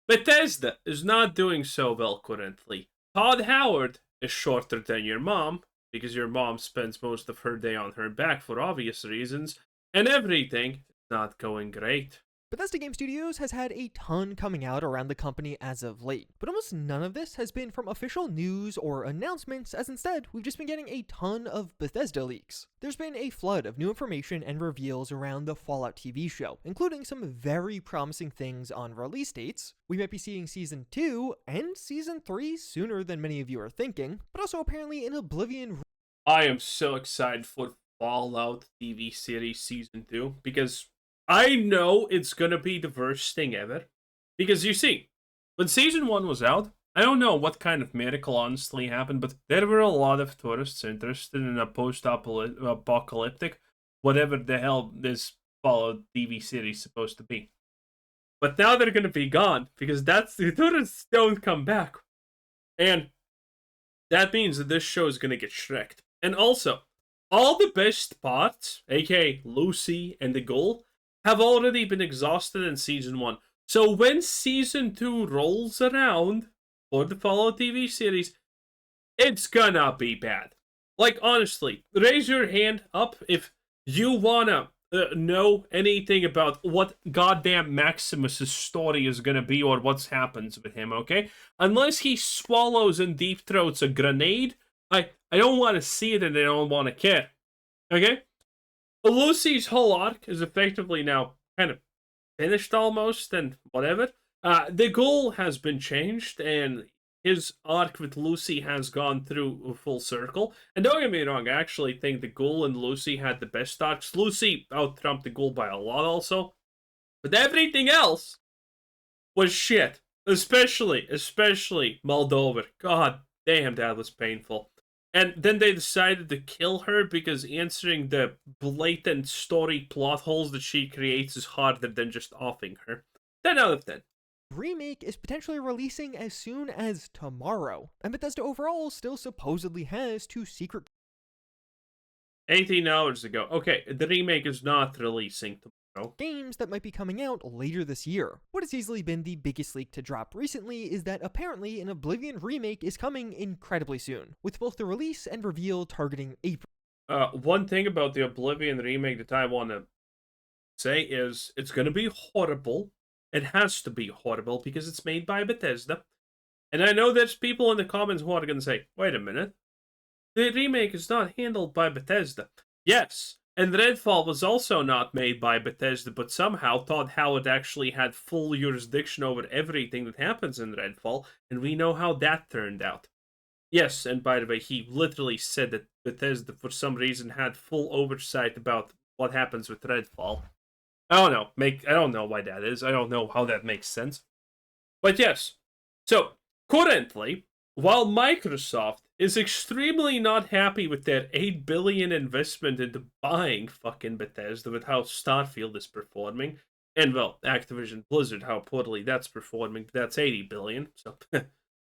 Bethesda is not doing so well currently. Todd Howard is shorter than your mom, because your mom spends most of her day on her back for obvious reasons, and everything is not going great. Bethesda Game Studios has had a ton coming out around the company as of late, but almost none of this has been from official news or announcements, as instead, we've just been getting a ton of Bethesda leaks. There's been a flood of new information and reveals around the Fallout TV show, including some very promising things on release dates. We might be seeing Season 2 and Season 3 sooner than many of you are thinking, but also apparently an Oblivion. I am so excited for Fallout TV series Season 2, because I know it's gonna be the worst thing ever. Because you see, when Season 1 was out, I don't know what kind of miracle honestly happened, but there were a lot of tourists interested in a post-apocalyptic, whatever the hell this Fallout TV series is supposed to be. But now they're gonna be gone, because the tourists don't come back. And that means that this show is gonna get shreked. And also, all the best parts, aka Lucy and the Ghoul, have already been exhausted in Season 1. So when Season 2 rolls around for the Fallout TV series, it's gonna be bad. Like, honestly, raise your hand up if you wanna know anything about what goddamn Maximus's story is gonna be or what happens with him, okay? Unless he swallows and deep throats a grenade, I don't want to see it and I don't want to care, okay? Lucy's whole arc is effectively now kind of finished almost, and whatever. The goal has been changed, and his arc with Lucy has gone through a full circle. And don't get me wrong, I actually think the Ghoul and Lucy had the best arcs. Lucy out-trumped the Ghoul by a lot also. But everything else was shit. Especially Moldover. God damn, that was painful. And then they decided to kill her because answering the blatant story plot holes that she creates is harder than just offing her. 10 out of 10. Remake is potentially releasing as soon as tomorrow, and Bethesda overall still supposedly has 2 secret 18 hours ago. Okay, the remake is not releasing tomorrow. games that might be coming out later this year. What has easily been the biggest leak to drop recently is that apparently an Oblivion remake is coming incredibly soon, with both the release and reveal targeting April. One thing about the Oblivion remake that I want to say is it's going to be horrible. It has to be horrible because it's made by Bethesda. And I know there's people in the comments who are going to say, wait a minute, the remake is not handled by Bethesda. Yes, and Redfall was also not made by Bethesda, but somehow Todd Howard actually had full jurisdiction over everything that happens in Redfall, and we know how that turned out. Yes, and by the way, he literally said that Bethesda, for some reason, had full oversight about what happens with Redfall. I don't know. I don't know why that is. I don't know how that makes sense. But yes. So, currently, while Microsoft is extremely not happy with their $8 billion investment into buying fucking Bethesda with how Starfield is performing, and well, Activision Blizzard, how poorly that's performing, that's $80 billion. So,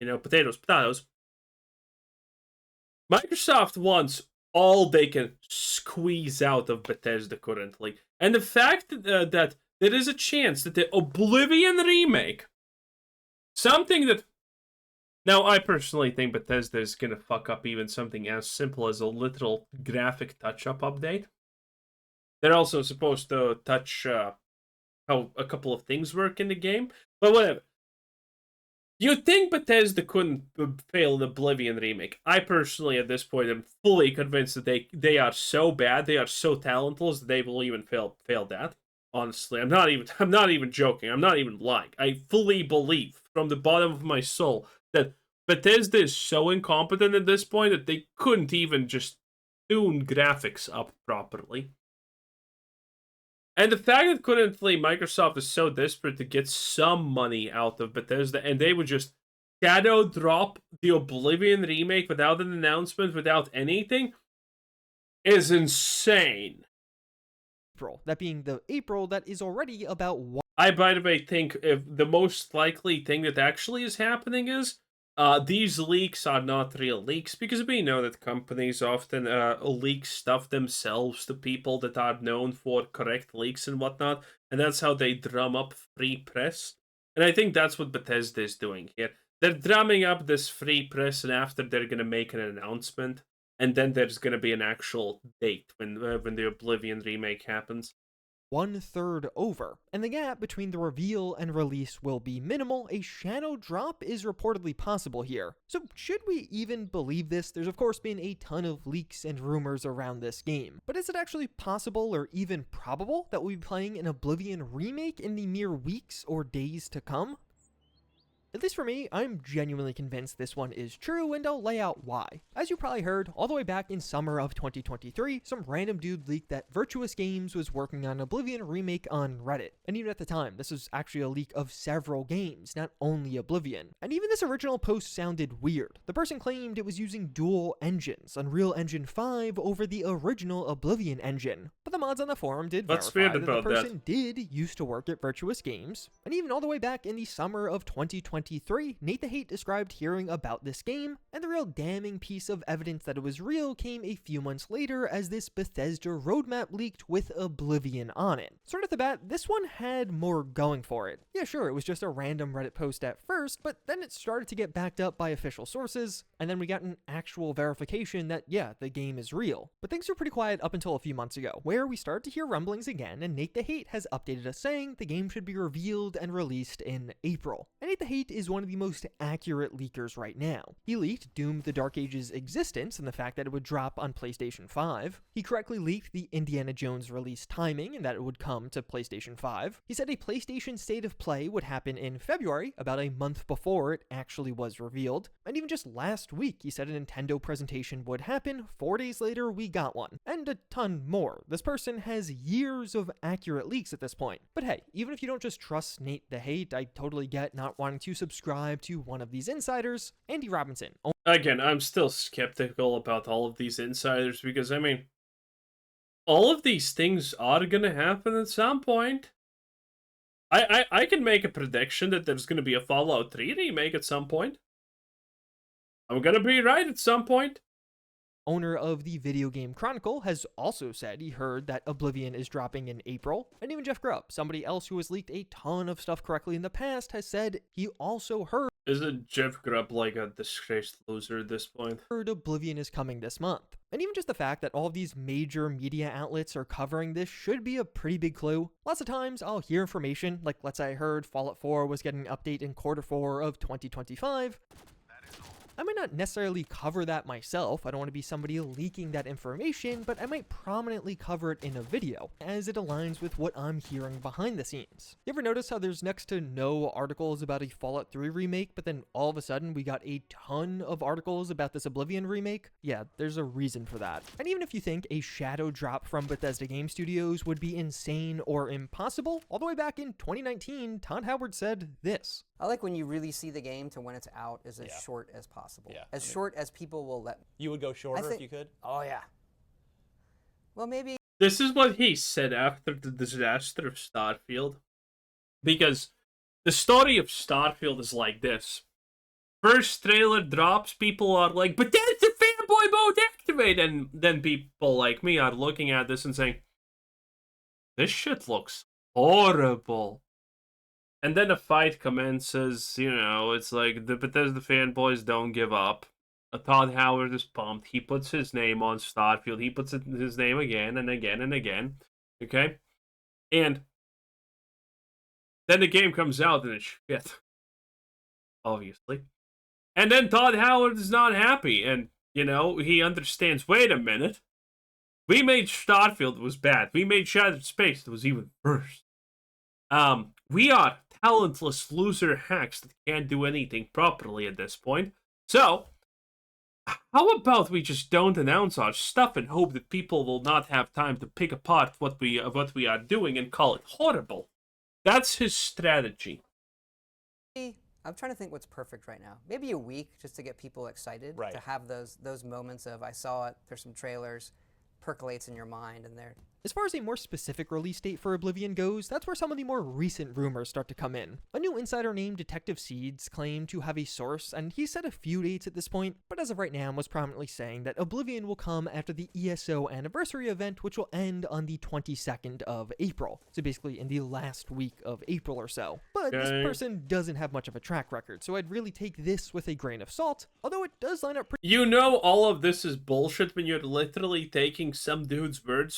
potatoes. Microsoft wants all they can squeeze out of Bethesda currently. And the fact that there is a chance that the Oblivion remake, something that... Now, I personally think Bethesda is going to fuck up even something as simple as a literal graphic touch-up update. They're also supposed to touch how a couple of things work in the game, but whatever. You'd think Bethesda couldn't fail the Oblivion remake. I personally, at this point, am fully convinced that they are so bad, they are so talentless that they will even fail that. Honestly, I'm not even joking. I'm not even lying. I fully believe from the bottom of my soul that Bethesda is so incompetent at this point that they couldn't even just tune graphics up properly. And the fact that currently Microsoft is so desperate to get some money out of Bethesda, and they would just shadow drop the Oblivion remake without an announcement, without anything, is insane. April, that being the April that is already about one. I, by the way, think if the most likely thing that actually is happening is these leaks are not real leaks, because we know that companies often leak stuff themselves to people that are known for correct leaks and whatnot, and that's how they drum up free press. And I think that's what Bethesda is doing here. They're drumming up this free press, and after they're gonna make an announcement, and then there's gonna be an actual date when the Oblivion remake happens. 1/3 over, and the gap between the reveal and release will be minimal. A shadow drop is reportedly possible here. So should we even believe this? There's of course been a ton of leaks and rumors around this game, but is it actually possible or even probable that we'll be playing an Oblivion remake in the mere weeks or days to come? At least for me, I'm genuinely convinced this one is true, and I'll lay out why. As you probably heard, all the way back in summer of 2023, some random dude leaked that Virtuous Games was working on an Oblivion remake on Reddit. And even at the time, this was actually a leak of several games, not only Oblivion. And even this original post sounded weird. The person claimed it was using dual engines, Unreal Engine 5 over the original Oblivion engine. But the mods on the forum did verify that the person did used to work at Virtuous Games. And even all the way back in the summer of 2023, Nate the Hate described hearing about this game, and the real damning piece of evidence that it was real came a few months later as this Bethesda roadmap leaked with Oblivion on it. So right off the bat, this one had more going for it. Yeah, sure, it was just a random Reddit post at first, but then it started to get backed up by official sources, and then we got an actual verification that, yeah, the game is real. But things were pretty quiet up until a few months ago, where we started to hear rumblings again, and Nate the Hate has updated us saying the game should be revealed and released in April. And Nate the Hate is one of the most accurate leakers right now. He leaked Doom the Dark Ages' existence and the fact that it would drop on PlayStation 5. He correctly leaked the Indiana Jones release timing and that it would come to PlayStation 5. He said a PlayStation State of Play would happen in February, about a month before it actually was revealed. And even just last week, he said a Nintendo presentation would happen. 4 days later, we got one. And a ton more. This person has years of accurate leaks at this point. But hey, even if you don't just trust Nate the Hate, I totally get not wanting to subscribe to one of these insiders. Andy Robinson. Again, I'm still skeptical about all of these insiders because, I mean, all of these things are gonna happen at some point. I can make a prediction that there's gonna be a Fallout 3 remake at some point. I'm gonna be right at some point. Owner of the Video Game Chronicle, has also said he heard that Oblivion is dropping in April. And even Jeff Grubb, somebody else who has leaked a ton of stuff correctly in the past, has said he also heard Isn't Jeff Grubb like a disgraced loser at this point? Oblivion is coming this month. And even just the fact that all of these major media outlets are covering this should be a pretty big clue. Lots of times I'll hear information, like let's say I heard Fallout 4 was getting an update in Q4 of 2025. I might not necessarily cover that myself, I don't want to be somebody leaking that information, but I might prominently cover it in a video, as it aligns with what I'm hearing behind the scenes. You ever notice how there's next to no articles about a Fallout 3 remake, but then all of a sudden we got a ton of articles about this Oblivion remake? Yeah, there's a reason for that. And even if you think a shadow drop from Bethesda Game Studios would be insane or impossible, all the way back in 2019, Todd Howard said this. I like when you really see the game to when it's out is as short as possible. Yeah. As short as people will let. You would go shorter if you could? Oh, yeah. Well, maybe. This is what he said after the disaster of Starfield. Because the story of Starfield is like this. First trailer drops, people are like, but that's the fanboy mode activate! And then people like me are looking at this and saying, this shit looks horrible. And then a fight commences, you know, it's like the Bethesda fanboys don't give up. Todd Howard is pumped. He puts his name on Starfield. He puts his name again and again and again. Okay? And then the game comes out and it's shit. Obviously. And then Todd Howard is not happy. And, you know, he understands, wait a minute. We made Starfield, it was bad. We made Shattered Space, it was even worse. We are talentless loser hacks that can't do anything properly at this point. So, how about we just don't announce our stuff and hope that people will not have time to pick apart what we are doing and call it horrible? That's his strategy. I'm trying to think what's perfect right now. Maybe a week just to get people excited. Right. To have those moments of I saw it, there's some trailers, percolates in your mind, and As far as a more specific release date for Oblivion goes, that's where some of the more recent rumors start to come in. A new insider named Detective Seeds claimed to have a source, and he said a few dates at this point, but as of right now was prominently saying that Oblivion will come after the ESO anniversary event, which will end on the 22nd of April. So basically in the last week of April or so. But this person doesn't have much of a track record, so I'd really take this with a grain of salt, although it does line up pretty. You know all of this is bullshit when you're literally taking some dude's word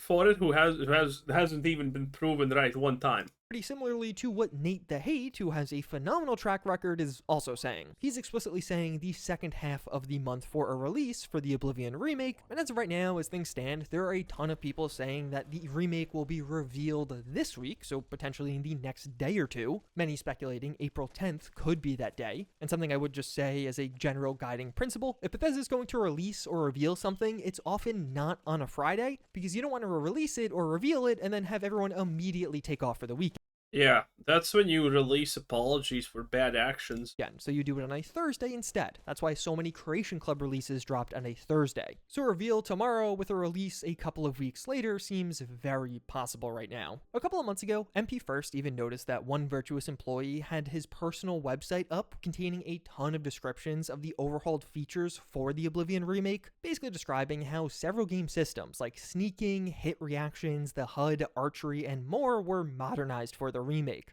for it who hasn't even been proven right one time. Pretty similarly to what Nate the Hate, who has a phenomenal track record, is also saying. He's explicitly saying the second half of the month for a release for the Oblivion remake, and as of right now, as things stand, there are a ton of people saying that the remake will be revealed this week, so potentially in the next day or two. Many speculating April 10th could be that day, and something I would just say as a general guiding principle, if Bethesda is going to release or reveal something, it's often not on a Friday, because you don't want to release it or reveal it and then have everyone immediately take off for the weekend. Yeah, that's when you release apologies for bad actions. Again, so you do it on a Thursday instead. That's why so many Creation Club releases dropped on a Thursday. So reveal tomorrow with a release a couple of weeks later seems very possible right now. A couple of months ago, MP First even noticed that one Virtuous employee had his personal website up containing a ton of descriptions of the overhauled features for the Oblivion remake, basically describing how several game systems like sneaking, hit reactions, the HUD, archery, and more were modernized for the remake.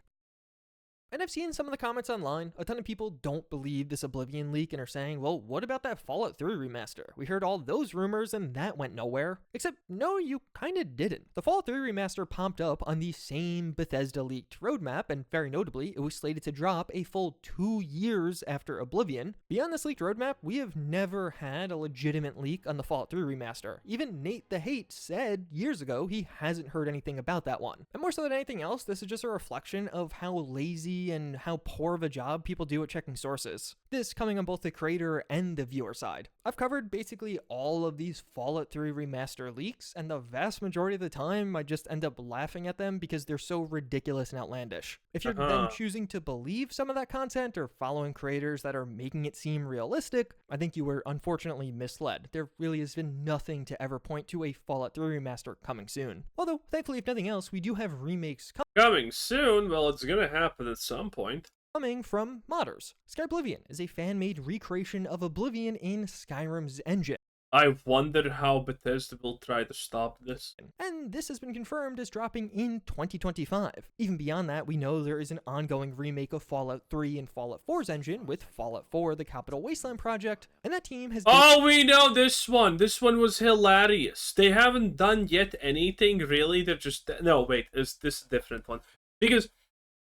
And I've seen some of the comments online. A ton of people don't believe this Oblivion leak and are saying, well, what about that Fallout 3 remaster? We heard all those rumors and that went nowhere. Except, no, you kinda didn't. The Fallout 3 remaster popped up on the same Bethesda leaked roadmap, and very notably, it was slated to drop a full 2 years after Oblivion. Beyond this leaked roadmap, we have never had a legitimate leak on the Fallout 3 remaster. Even Nate the Hate said years ago he hasn't heard anything about that one. And more so than anything else, this is just a reflection of how lazy and how poor of a job people do at checking sources. This coming on both the creator and the viewer side. I've covered basically all of these Fallout 3 remaster leaks, and the vast majority of the time I just end up laughing at them because they're so ridiculous and outlandish. If you're then choosing to believe some of that content or following creators that are making it seem realistic, I think you were unfortunately misled. There really has been nothing to ever point to a Fallout 3 remaster coming soon. Although, thankfully, if nothing else, we do have remakes coming soon? Well, it's gonna happen at some point. Coming from modders. Skyblivion is a fan-made recreation of Oblivion in Skyrim's engine. I wonder how Bethesda will try to stop this. And this has been confirmed as dropping in 2025. Even beyond that, we know there is an ongoing remake of Fallout 3 and Fallout 4's engine with Fallout 4, the Capital Wasteland project, and that team has... Oh, we know this one! This one was hilarious. They haven't done yet anything, really. They're just... No, wait, is this a different one? Because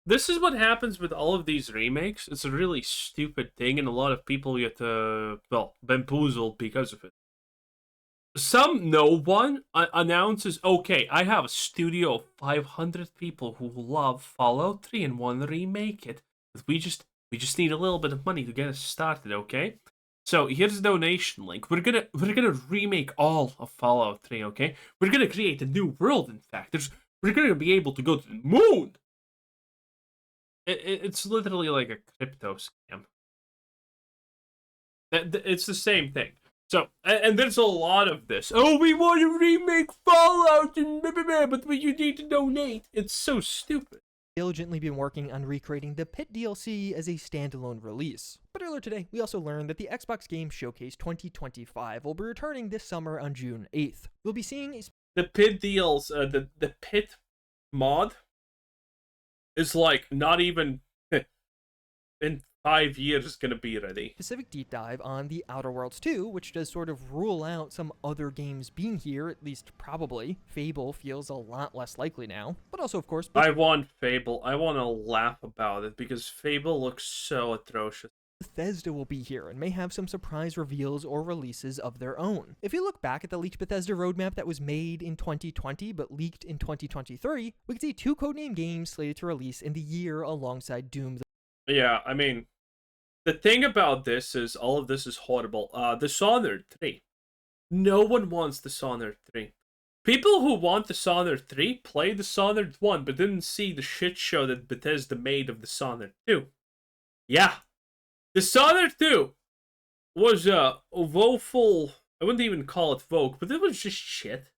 this is what happens with all of these remakes. It's a really stupid thing, and a lot of people get, well, bamboozled because of it. No one announces, okay, I have a studio of 500 people who love Fallout 3 and want to remake it. But we just need a little bit of money to get us started, okay? So here's a donation link. We're gonna remake all of Fallout 3, okay? We're gonna create a new world, in fact. We're gonna be able to go to the moon! It's literally like a crypto scam. It's the same thing. So, and there's a lot of this. Oh, we want to remake Fallout, and blah, blah, blah, but you need to donate. It's so stupid. Diligently been working on recreating the Pit DLC as a standalone release. But earlier today, we also learned that the Xbox Game Showcase 2025 will be returning this summer on June 8th. We'll be seeing the Pit deals, the Pit mod is like not even in 5 years gonna be ready. Specific deep dive on the Outer Worlds 2, which does sort of rule out some other games being here, at least probably. Fable feels a lot less likely now, but also, of course... I want Fable. I want to laugh about it, because Fable looks so atrocious. Bethesda will be here and may have some surprise reveals or releases of their own. If you look back at the leaked Bethesda roadmap that was made in 2020 but leaked in 2023, we can see 2 codename games slated to release in the year alongside Doom. Yeah, I mean, the thing about this is all of this is horrible. Dishonored 3. No one wants Dishonored 3. People who want Dishonored 3 play Dishonored 1 but didn't see the shit show that Bethesda made of Dishonored 2. Yeah. Dishonored 2 was a woeful... I wouldn't even call it woke, but it was just shit.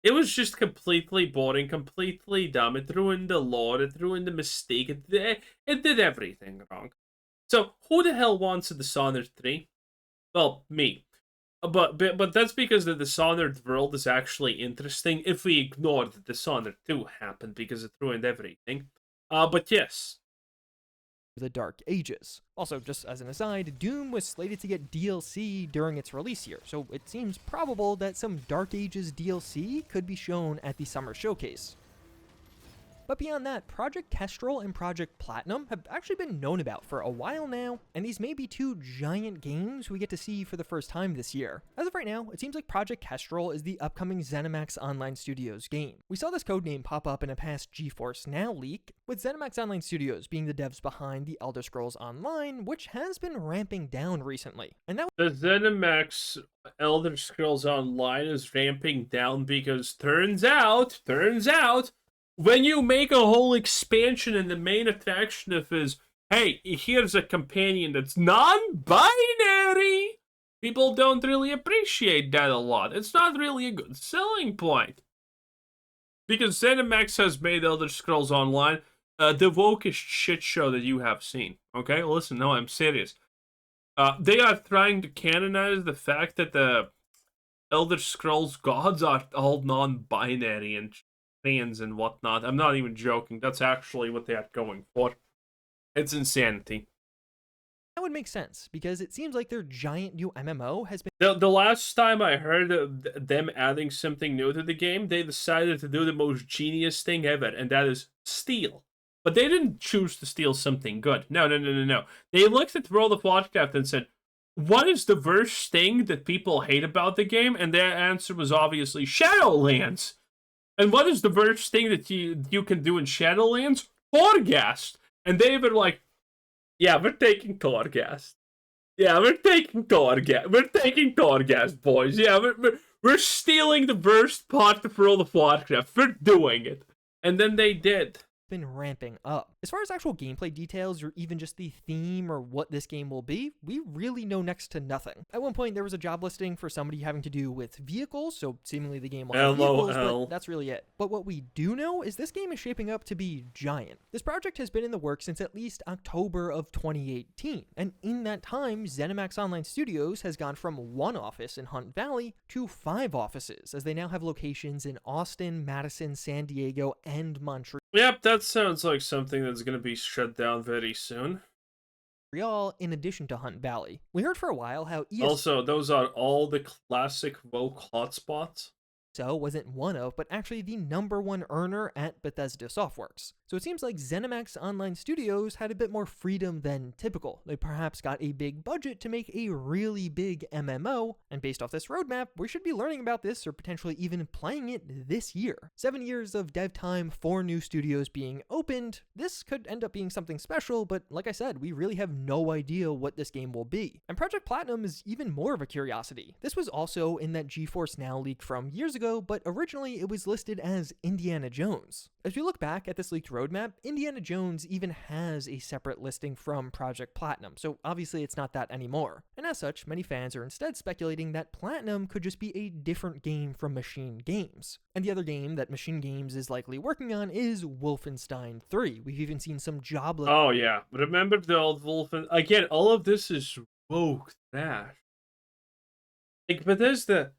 It was just completely boring, completely dumb. It ruined the lore, it ruined the mystique, it did everything wrong. So, who the hell wants a Dishonored 3? Well, me. But that's because the Dishonored world is actually interesting if we ignore that Dishonored 2 happened because it ruined everything. But yes. The Dark Ages. Also, just as an aside, Doom was slated to get DLC during its release year, so it seems probable that some Dark Ages DLC could be shown at the summer showcase. But beyond that, Project Kestrel and Project Platinum have actually been known about for a while now, and these may be two giant games we get to see for the first time this year. As of right now, it seems like Project Kestrel is the upcoming ZeniMax Online Studios game. We saw this codename pop up in a past GeForce Now leak, with ZeniMax Online Studios being the devs behind the Elder Scrolls Online, which has been ramping down recently. And that the ZeniMax Elder Scrolls Online is ramping down because turns out, when you make a whole expansion and the main attraction of is, hey, here's a companion that's non-binary, people don't really appreciate that a lot. It's not really a good selling point. Because ZeniMax has made Elder Scrolls Online the wokest shit show that you have seen. Okay? Listen, no, I'm serious. They are trying to canonize the fact that the Elder Scrolls gods are all non-binary and trans and whatnot. I'm not even joking. That's actually what they are going for. It's insanity. That would make sense, because it seems like their giant new MMO has been... The last time I heard of them adding something new to the game, they decided to do the most genius thing ever, and that is steal. But they didn't choose to steal something good. No. They looked at World of Warcraft and said, what is the worst thing that people hate about the game? And their answer was obviously Shadowlands. And what is the worst thing that you can do in Shadowlands? Torghast. And they were like, yeah, we're taking Torghast. Yeah, we're taking Torghast. We're taking Torghast, boys. Yeah, we're stealing the worst part of World of Warcraft. We're doing it. And then they did. Been ramping up. As far as actual gameplay details or even just the theme or what this game will be, we really know next to nothing. At one point there was a job listing for somebody having to do with vehicles, so seemingly the game will have vehicles, but that's really it. But what we do know is this game is shaping up to be giant. This project has been in the works since at least October of 2018, and in that time, ZeniMax Online Studios has gone from one office in Hunt Valley to 5 offices, as they now have locations in Austin, Madison, San Diego, and Montreal. Yep, that sounds like something that's going to be shut down very soon. In addition to Hunt Valley. We heard for a while how Also, those are all the classic woke hotspots. Wasn't one of, but actually the #1 earner at Bethesda Softworks. So it seems like ZeniMax Online Studios had a bit more freedom than typical. They perhaps got a big budget to make a really big MMO, and based off this roadmap, we should be learning about this or potentially even playing it this year. 7 years of dev time, 4 new studios being opened. This could end up being something special, but like I said, we really have no idea what this game will be. And Project Platinum is even more of a curiosity. This was also in that GeForce Now leak from years ago, but originally it was listed as Indiana Jones. As we look back at this leaked roadmap, Indiana Jones even has a separate listing from Project Platinum, so obviously it's not that anymore. And as such, many fans are instead speculating that Platinum could just be a different game from Machine Games. And the other game that Machine Games is likely working on is Wolfenstein 3. We've even seen some job... Oh yeah, remember the old Wolfenstein? Again, all of this is woke trash. Like, Bethesda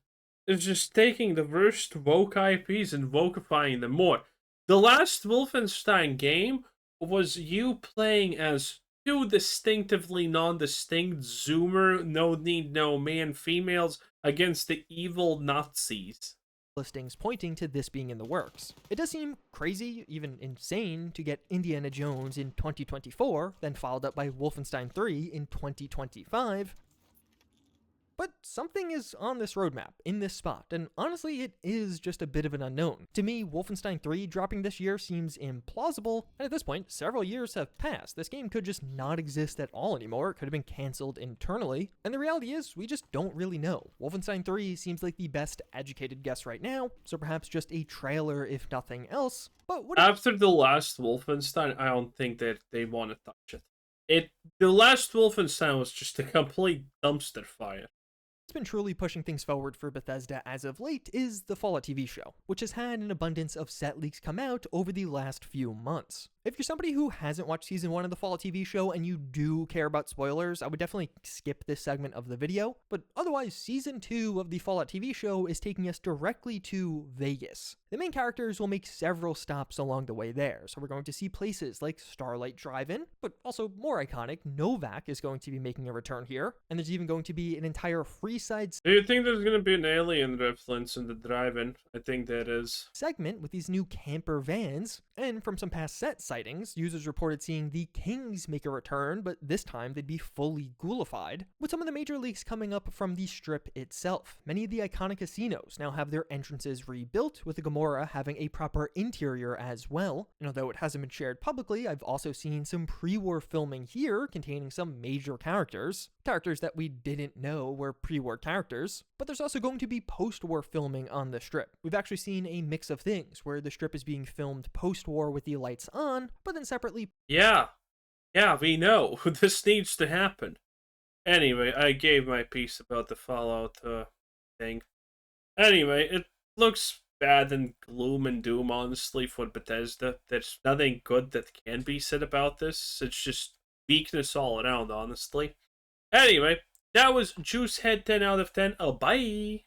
is just taking the worst woke IPs and wokeifying them more. The last Wolfenstein game was you playing as 2 distinctively non-distinct Zoomer, no need, no man females against the evil Nazis. Listings pointing to this being in the works. It does seem crazy, even insane, to get Indiana Jones in 2024, then followed up by Wolfenstein 3 in 2025. But something is on this roadmap, in this spot, and honestly it is just a bit of an unknown. To me, Wolfenstein 3 dropping this year seems implausible, and at this point, several years have passed. This game could just not exist at all anymore, it could have been cancelled internally, and the reality is, we just don't really know. Wolfenstein 3 seems like the best educated guess right now, so perhaps just a trailer if nothing else, but what... After the last Wolfenstein, I don't think that they want to touch it. The last Wolfenstein was just a complete dumpster fire. What's been truly pushing things forward for Bethesda as of late is the Fallout TV show, which has had an abundance of set leaks come out over the last few months. If you're somebody who hasn't watched Season 1 of the Fallout TV show and you do care about spoilers, I would definitely skip this segment of the video, but otherwise, Season 2 of the Fallout TV show is taking us directly to Vegas. The main characters will make several stops along the way there, so we're going to see places like Starlight Drive-In, but also more iconic, Novak is going to be making a return here, and there's even going to be an entire Freeside Do you think there's gonna be an alien reference in the drive-in? I think that is. segment with these new camper vans, and from some past set sightings, users reported seeing the Kings make a return, but this time they'd be fully ghoulified, with some of the major leaks coming up from the strip itself. Many of the iconic casinos now have their entrances rebuilt, with the Gamora having a proper interior as well, and although it hasn't been shared publicly, I've also seen some pre-war filming here containing some major characters that we didn't know were pre-war characters, but there's also going to be post-war filming on the strip. We've actually seen a mix of things, where the strip is being filmed post-war with the lights on, but then separately. Yeah, we know. This needs to happen. Anyway, I gave my piece about the Fallout thing. Anyway, it looks bad and gloom and doom, honestly, for Bethesda. There's nothing good that can be said about this. It's just weakness all around, honestly. Anyway, that was Juicehead 10 out of 10. Oh, bye!